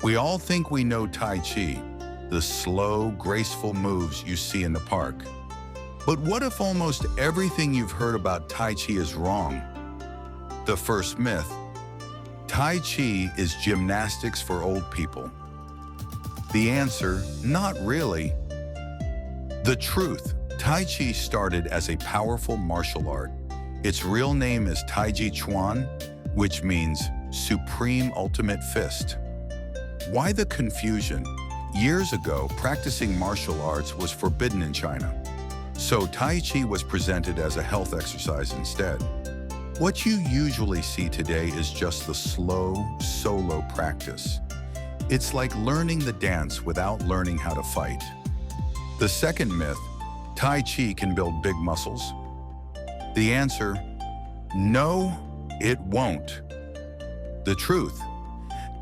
We all think we know Tai Chi, the slow, graceful moves you see in the park. But what if almost everything you've heard about Tai Chi is wrong? The first myth: Tai Chi is gymnastics for old people. The answer: not really. The truth: Tai Chi started as a powerful martial art. Its real name is Tai Chi Chuan, which means Supreme Ultimate Fist. Why the confusion? Years ago, practicing martial arts was forbidden in China. So Tai Chi was presented as a health exercise instead. What you usually see today is just the slow, solo practice. It's like learning the dance without learning how to fight. The second myth: Tai Chi can build big muscles. The answer: no, it won't. The truth: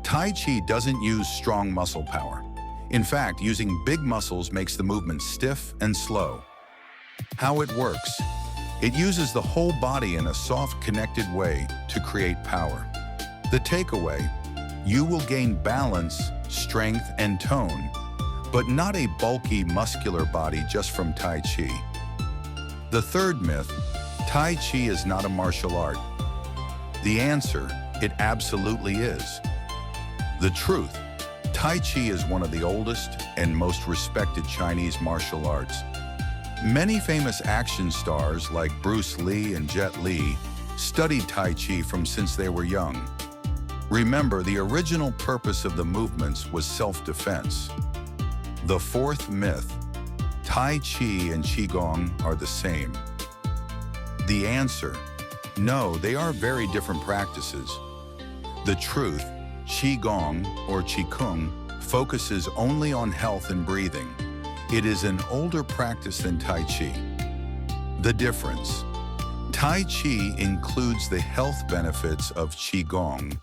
Tai Chi doesn't use strong muscle power. In fact, using big muscles makes the movement stiff and slow. How it works: it uses the whole body in a soft, connected way to create power. The takeaway: you will gain balance, strength, and tone, but not a bulky, muscular body just from Tai Chi. The third myth: Tai Chi is not a martial art. The answer: it absolutely is. The truth: Tai Chi is one of the oldest and most respected Chinese martial arts. Many famous action stars like Bruce Lee and Jet Li studied Tai Chi since they were young. Remember, the original purpose of the movements was self-defense. The fourth myth: Tai Chi and Qigong are the same. The answer: no, they are very different practices. The truth: Qigong, or Qigong, focuses only on health and breathing. It is an older practice than Tai Chi. The difference: Tai Chi includes the health benefits of Qigong,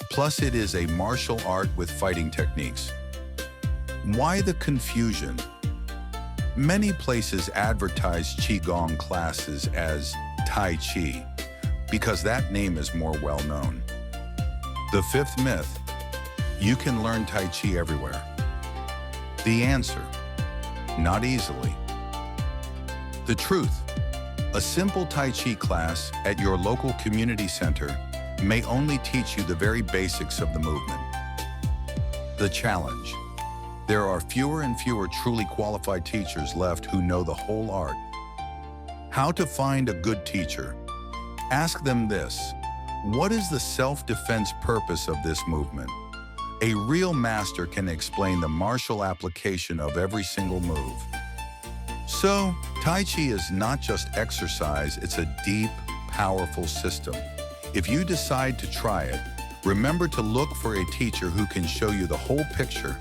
plus it is a martial art with fighting techniques. Why the confusion? Many places advertise Qigong classes as Tai Chi because that name is more well-known. The fifth myth: you can learn Tai Chi everywhere. The answer: not easily. The truth: a simple Tai Chi class at your local community center may only teach you the very basics of the movement. The challenge: there are fewer and fewer truly qualified teachers left who know the whole art. How to find a good teacher? Ask them this: what is the self-defense purpose of this movement? A real master can explain the martial application of every single move. So, Tai Chi is not just exercise, it's a deep, powerful system. If you decide to try it, remember to look for a teacher who can show you the whole picture,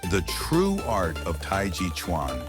the true art of Tai Chi Chuan.